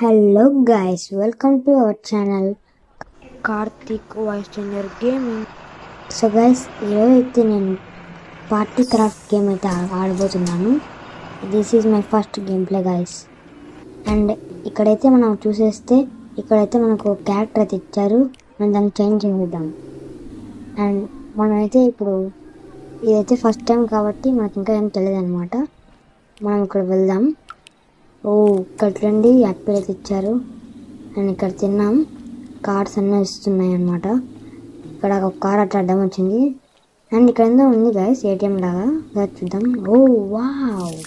Hello guys, welcome to our channel Karthik Voice Changer Gaming. So guys, ఈరోజైతే నేను party craft game అయితే ఆడబోతున్నాను. This is my first game play guys. And ఇక్కడైతే మనం చూసేస్తే ఇక్కడైతే మనకు క్యారెక్టర్ అయితే ఇచ్చారు. మనం దాన్ని చేంజ్ చేద్దాం. అండ్ మనమైతే ఇప్పుడు ఇదైతే ఫస్ట్ టైం కాబట్టి మనకి ఇంకా ఏం తెలియదు అనమాట. మనం ఇక్కడ వెళ్దాం. ఇక్కడ రండి, యాపిల్ అయితే ఇచ్చారు. అండ్ ఇక్కడ తిన్నాం. కార్డ్స్ అన్నీ ఇస్తున్నాయి అన్నమాట. ఇక్కడ ఒక కార్ అట్లా అడ్డం వచ్చింది. అండ్ ఇక్కడ ఏదో ఉంది గైస్, ఏటీఎం లాగా. చూద్దాం. వావ్,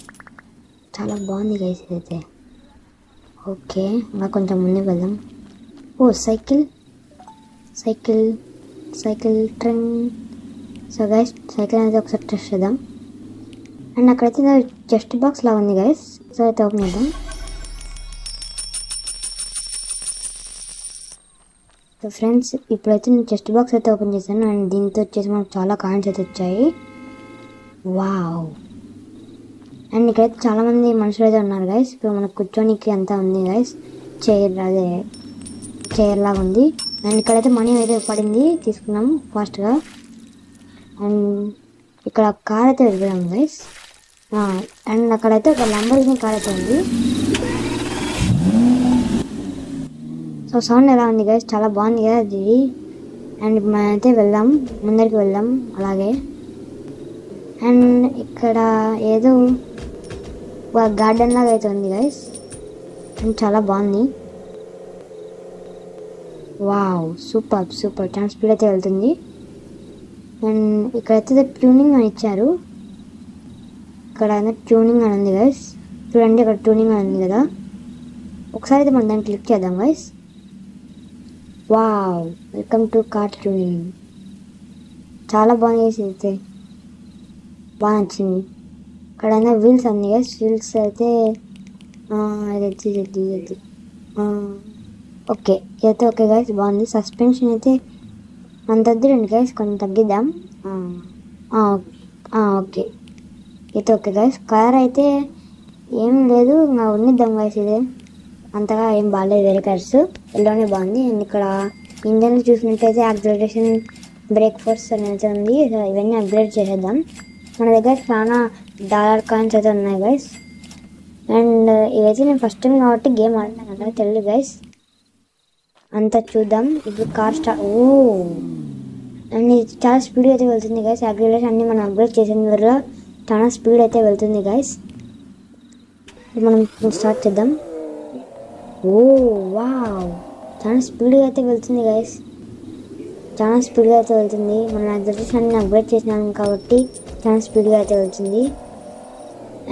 చాలా బాగుంది గైస్ ఇదైతే. ఓకే, ఇంకా కొంచెం ముందుకు వెళ్దాం. Cycle cycle cycle trend. So guys, cycle అనేది ఒకసారి టెస్ట్ చేద్దాం. అండ్ అక్కడైతే చెస్ట్ బాక్స్ లాగా ఉంది గైస్. సో అయితే ఓపెన్ చేద్దాం. సో ఫ్రెండ్స్, ఇప్పుడైతే నేను చెస్ట్ బాక్స్ అయితే ఓపెన్ చేశాను. అండ్ దీంతో వచ్చేసి మనకు చాలా కాయిన్స్ అయితే వచ్చాయి. వావ్. అండ్ ఇక్కడైతే చాలామంది మనుషులు అయితే ఉన్నారు గైస్. ఇప్పుడు మనకు కూర్చోనికి అంతా ఉంది గైస్. చైర్ లాగా ఉంది. అండ్ ఇక్కడైతే మనీ అయితే పడింది, తీసుకున్నాం ఫాస్ట్గా. అండ్ ఇక్కడ కార్ అయితే వెళ్ళాం గైస్. అండ్ అక్కడైతే ఒక లంబర్గిని కార్ అయితే ఉంది. సో సౌండ్ ఎలా ఉంది గైస్, చాలా బాగుంది కదా అది. అండ్ మనమైతే వెళ్దాం, ముందరికి వెళ్దాం అలాగే. అండ్ ఇక్కడ ఏదో ఒక గార్డెన్ లాగా అయితే ఉంది గైస్. అండ్ చాలా బాగుంది. Wow, super super. చాలా స్పీడ్ అయితే వెళ్తుంది. అండ్ ఇక్కడైతే ట్యూనింగ్ అని ఇచ్చారు. ఇక్కడ ట్యూనింగ్ అని ఉంది గైస్. చూడండి, ఇక్కడ ట్యూనింగ్ అని ఉంది కదా. ఒకసారి అయితే మనం దాన్ని క్లిక్ చేద్దాం guys. Wow, welcome to car tuning. చాలా బాగా అయితే బాగా నచ్చింది. ఇక్కడ వీల్స్ అన్ని గైస్. వీల్స్ అయితే ఓకే, ఇదైతే ఓకే గైస్, బాగుంది. సస్పెన్షన్ అయితే అంత వద్దురండి గైస్, కొంచెం తగ్గిద్దాం. ఓకే, అయితే ఓకే గైస్. కలర్ అయితే ఏం లేదు, ఇంకా ఉన్నిద్దాం గైస్. ఇదే అంతగా ఏం బాగాలేదు, వేరే కలర్స్. ఎల్లోనే బాగుంది. అండ్ ఇక్కడ ఇంజన్ చూసినట్టయితే యాక్సిలరేషన్, బ్రేక్ ఫోర్స్ అనేది ఉంది. ఇవన్నీ అప్గ్రేడ్ చేసేద్దాం. మన దగ్గర చాలా డాలర్ కాయిన్స్ అయితే ఉన్నాయి గైస్. అండ్ ఇవైతే నేను ఫస్ట్ టైం కాబట్టి గేమ్ ఆడినాను కదా, తెలియదు గైస్. అంతా చూద్దాం. ఇప్పుడు కార్ అండ్ ఇది చాలా స్పీడ్గా అయితే వెళ్తుంది గైస్. యాక్సిలరేషన్ అన్నీ మనం అప్గ్రేడ్ చేసిన వల్ల చాలా స్పీడ్ అయితే వెళ్తుంది గైస్. మనం స్టార్ట్ చేద్దాం. వావ్, చాలా స్పీడ్గా అయితే వెళ్తుంది గైస్. చాలా స్పీడ్గా అయితే వెళ్తుంది. మనం యాక్సిలరేషన్ అన్ని అప్గ్రేడ్ చేసినాం కాబట్టి చాలా స్పీడ్గా అయితే వెళ్తుంది.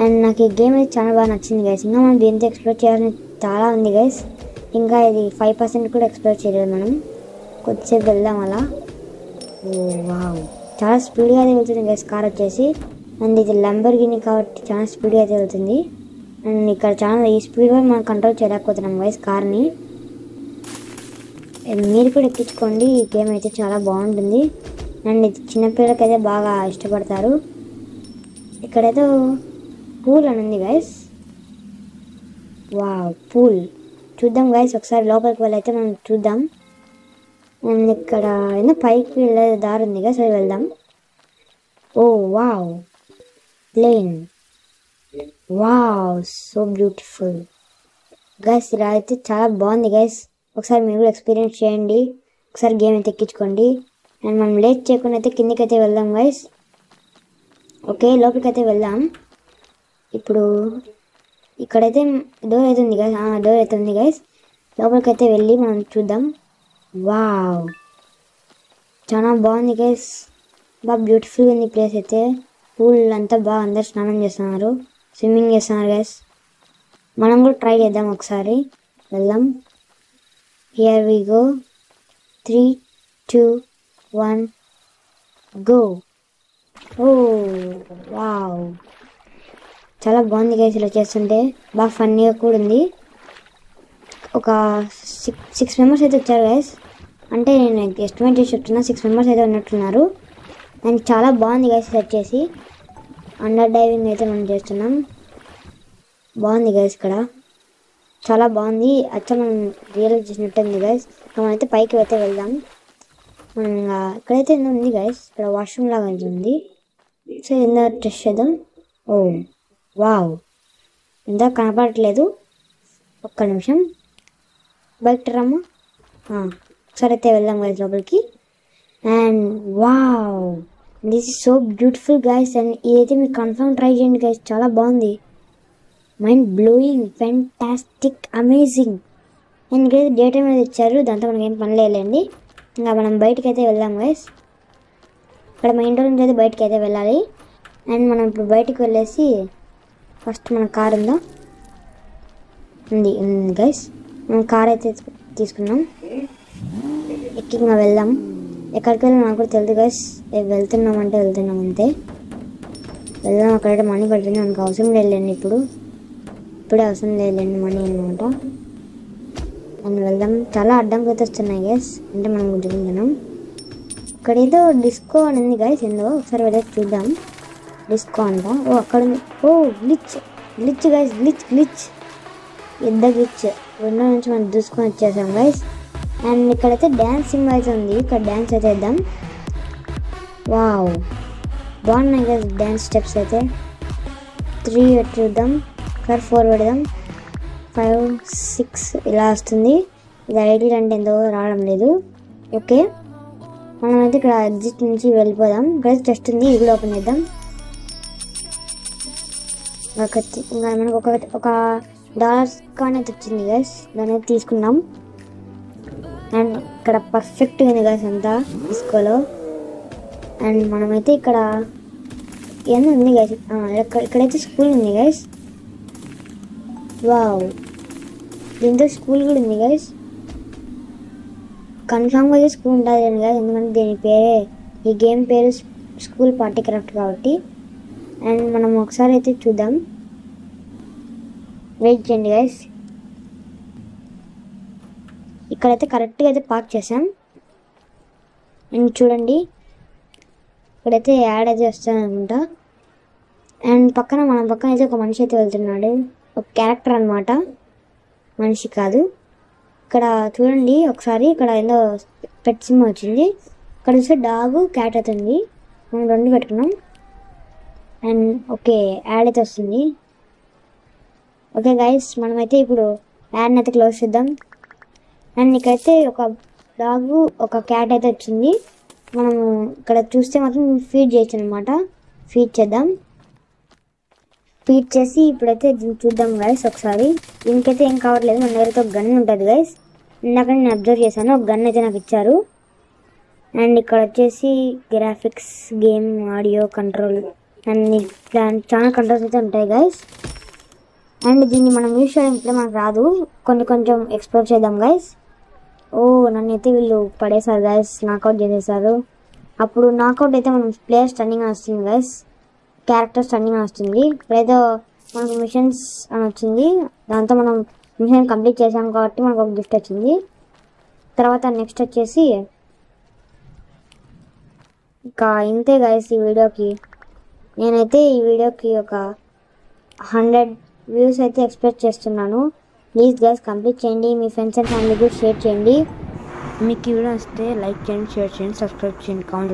అండ్ నాకు ఈ గేమ్ అయితే చాలా బాగా నచ్చింది గైస్. ఇంకా మనం దీంతో ఎక్స్ప్లోర్ చేయాలని చాలా ఉంది గైస్. ఇంకా ఇది 5% కూడా ఎక్స్ప్లోర్ చేయలేదు. మనం కొద్దిసేపు వెళ్దాం అలా. వావ్, చాలా స్పీడ్గా అయితే వెళ్తుంది గైస్ కార్ వచ్చేసి. అండ్ ఇది లంబర్గిని కాబట్టి చాలా స్పీడ్గా అయితే వెళ్తుంది. అండ్ ఇక్కడ చాలా ఈ స్పీడ్గా మనం కంట్రోల్ చేయలేకపోతున్నాం గైస్ కార్ని. మీరు కూడా ఎక్కించుకోండి, ఈ గేమ్ అయితే చాలా బాగుంటుంది. అండ్ ఇది చిన్నపిల్లలకి అయితే బాగా ఇష్టపడతారు. ఇక్కడైతే పూల్ అని ఉంది గైస్. వావ్, పూల్ చూద్దాం గైస్. ఒకసారి లోపలికి వెళ్ళైతే మనం చూద్దాం. అండ్ ఇక్కడ ఏదో పైకి వెళ్ళే దారి ఉంది గైస్, అది వెళ్దాం. Wow, plane. Wow, so beautiful guys. ఇలా అయితే చాలా బాగుంది గైస్. ఒకసారి మీరు కూడా ఎక్స్పీరియన్స్ చేయండి. ఒకసారి గేమ్ అయితే ఎక్కించుకోండి. అండ్ మనం లేట్ చేయకుండా అయితే కిందికి అయితే వెళ్దాం గైస్. ఓకే, లోపలికి అయితే వెళ్దాం. ఇప్పుడు ఇక్కడైతే డోర్ అయితే ఉంది గైస్. డోర్ అయితే ఉంది గైస్. లోపలికి అయితే వెళ్ళి మనం చూద్దాం. వావ్, చాలా బాగుంది గైస్. బాగా బ్యూటిఫుల్గా ఉంది ప్లేస్ అయితే. పూల్ అంతా బాగా అందరు స్నానం చేస్తున్నారు, స్విమ్మింగ్ చేస్తున్నారు గైస్. మనం కూడా ట్రై చేద్దాం ఒకసారి. వెళ్దాం. Here we go. 3, 2, 1 go. Wow, చాలా బాగుంది గైస్. ఇలా చేస్తుంటే బాగా ఫన్నీగా కూడా ఉంది. ఒక 6 మెంబర్స్ అయితే వచ్చారు గైస్. అంటే నేను ఎస్టిమేట్ చేసి చెప్తున్నా, 6 మెంబర్స్ అయితే ఉన్నట్టున్నారు. అండ్ చాలా బాగుంది గైస్. వచ్చేసి అండర్ డైవింగ్ అయితే మనం చేస్తున్నాం. బాగుంది గైస్. ఇక్కడ చాలా బాగుంది. అచ్చా మనం రియలైజ్ చేసినట్టుంది గైస్. మనమైతే పైకి అయితే వెళ్దాం. మనం ఇక్కడైతే ఏందో ఉంది గైస్, ఇక్కడ వాష్రూమ్ లాగా ఉంది. సో ఏందో టెస్ట్ చేద్దాం. ఓ వావ్, ఎంతో కనపడట్లేదు. ఒక్క నిమిషం బయట రమ్మ. సరే అయితే వెళ్దాం గైస్ లోపలికి. And wow, this is so beautiful guys. And ఇదైతే మీరు కన్ఫర్మ్ ట్రై చేయండి గైస్, చాలా బాగుంది. Mind blowing, fantastic, amazing. And guys day time అనేది ఇచ్చారు, దాంతో మనకి ఏం పని లేదండి. ఇంకా మనం బయటకి అయితే వెళ్దాం గైస్. ఇక్కడ మెయిన్ డోర్ నుంచి అయితే బయటకి అయితే వెళ్ళాలి. అండ్ మనం ఇప్పుడు బయటకు వెళ్ళేసి ఫస్ట్ మన కార్ ఉంది గైస్. మనం కార్ అయితే తీసుకున్నాం, ఎక్కి ఇంకా వెళ్దాం. ఎక్కడికి వెళ్ళాం నాకు కూడా తెలియదు గైస్. వెళ్తున్నాం అంతే. వెళ్దాం. అక్కడైతే మనీ పడుతుంది, మనకు అవసరం లేదండి. ఇప్పుడే అవసరం లేదండి మనీ అనమాట. మనం వెళ్దాం. చాలా అడ్డంకులు అయితే వస్తున్నాయి గైస్, అంటే మనం చూద్దాం. ఇక్కడ ఏదో డిస్కో అని ఉంది గైస్, ఏందో ఒకసారి వెళ్ళి చూద్దాం. డిస్కో అంట. ఓ అక్కడ ఉంది. ఓ గ్లిచ్ గైస్, గ్లిచ్ పెద్ద గ్లిచ్. విండో నుంచి మనం చూసుకొని వచ్చేసాం గైస్. అండ్ ఇక్కడైతే డ్యాన్సింగ్ అయితే ఉంది, ఇక్కడ డ్యాన్స్ అయితే వేద్దాం. వావ్, బాగున్నాయి గైస్ డ్యాన్స్ స్టెప్స్ అయితే. 3 చూద్దాం, ఇక్కడ 4 పెడదాం. 5, 6 ఇలా వస్తుంది. ఇది ఐడి అంటే ఎంతో రావడం లేదు. ఓకే, మనమైతే ఇక్కడ ఎగ్జిట్ నుంచి వెళ్ళిపోదాం. ఇక్కడ టెస్ట్ ఉంది, ఇది కూడా ఓపెన్ చేద్దాం. ఇంకా మనకు ఒక $1 కాయిన్ అయితే వచ్చింది గైస్, దాన్ని అయితే తీసుకున్నాం. అండ్ ఇక్కడ పర్ఫెక్ట్గా ఉంది గైస్ అంతా డిస్కోలో. అండ్ మనమైతే ఇక్కడ ఏందో ఉంది గైస్, ఇక్కడైతే స్కూల్ ఉంది గైస్. వావ్, దీంతో స్కూల్ కూడా ఉంది గైస్. కన్ఫామ్గా అయితే స్కూల్ ఉంటుంది అని గైస్, ఎందుకంటే దీని పేరే, ఈ గేమ్ పేరు స్కూల్ పార్టీ క్రాఫ్ట్ కాబట్టి. అండ్ మనం ఒకసారి అయితే చూద్దాం, వెయిట్ చేయండి గైస్. ఇక్కడైతే కరెక్ట్గా అయితే పార్క్ చేసాం. అండ్ చూడండి, ఇక్కడైతే యాడ్ అయితే వస్తుంది అనుకుంటా. అండ్ మన పక్కన అయితే ఒక మనిషి అయితే వెళ్తున్నాడు, ఒక క్యారెక్టర్ అనమాట, మనిషి కాదు. ఇక్కడ చూడండి ఒకసారి, ఇక్కడ ఏదో పెట్ సిమ్ వచ్చింది. ఇక్కడ చూస్తే డాగు, క్యాట్ అవుతుంది. మనం 2 పెట్టుకున్నాం. అండ్ ఓకే, యాడ్ అయితే వస్తుంది. ఓకే గైస్, మనమైతే ఇప్పుడు యాడ్ని అయితే క్లోజ్ చేద్దాం. అండ్ ఇక్కడైతే ఒక డాగు, ఒక క్యాట్ అయితే వచ్చింది. మనం ఇక్కడ చూస్తే మాత్రం ఫీడ్ చేయొచ్చు అనమాట. ఫీడ్ చేద్దాం. ఫీడ్ చేసి ఇప్పుడైతే చూద్దాం గైస్ ఒకసారి. దీనికైతే ఏం కావట్లేదు, మన దగ్గర ఒక గన్ ఉంటుంది గైస్. ఇందాక నేను అబ్జర్వ్ చేశాను, ఒక గన్ అయితే నాకు ఇచ్చారు. అండ్ ఇక్కడ వచ్చేసి గ్రాఫిక్స్, గేమ్, ఆడియో కంట్రోల్ అన్ని చాలా కంట్రోల్స్ అయితే ఉంటాయి గైస్. అండ్ దీన్ని మనం యూజ్ చేయడం ఇప్పుడే మనకు రాదు, కొంచెం ఎక్స్ప్లోర్ చేద్దాం గైస్. ఓ, నన్ను అయితే వీళ్ళు పడేశారు గైస్, నాకౌట్ చేసేసారు. అప్పుడు నాకౌట్ అయితే మనం ప్లేయర్ స్టన్నింగ్ అని వస్తుంది గైస్, క్యారెక్టర్ స్టన్నింగ్ అని వస్తుంది. ఇప్పుడైతే మనకు మిషన్స్ అని వచ్చింది, దాంతో మనం మిషన్ కంప్లీట్ చేసాం కాబట్టి మనకు ఒక గిఫ్ట్ వచ్చింది. తర్వాత నెక్స్ట్ వచ్చేసి ఇంకా ఇంతే గైస్ ఈ వీడియోకి. నేనైతే ఈ వీడియోకి ఒక 100 వ్యూస్ అయితే ఎక్స్పెక్ట్ చేస్తున్నాను. ప్లీజ్ గైస్ కంప్లీట్ చేయండి, మీ ఫ్రెండ్స్ అండ్ ఫ్యామిలీ కూడా షేర్ చేయండి. మీకు ఈ వీడియో వస్తే లైక్ చేయండి, షేర్ చేయండి, సబ్స్క్రైబ్ చేయండి, కామెంట్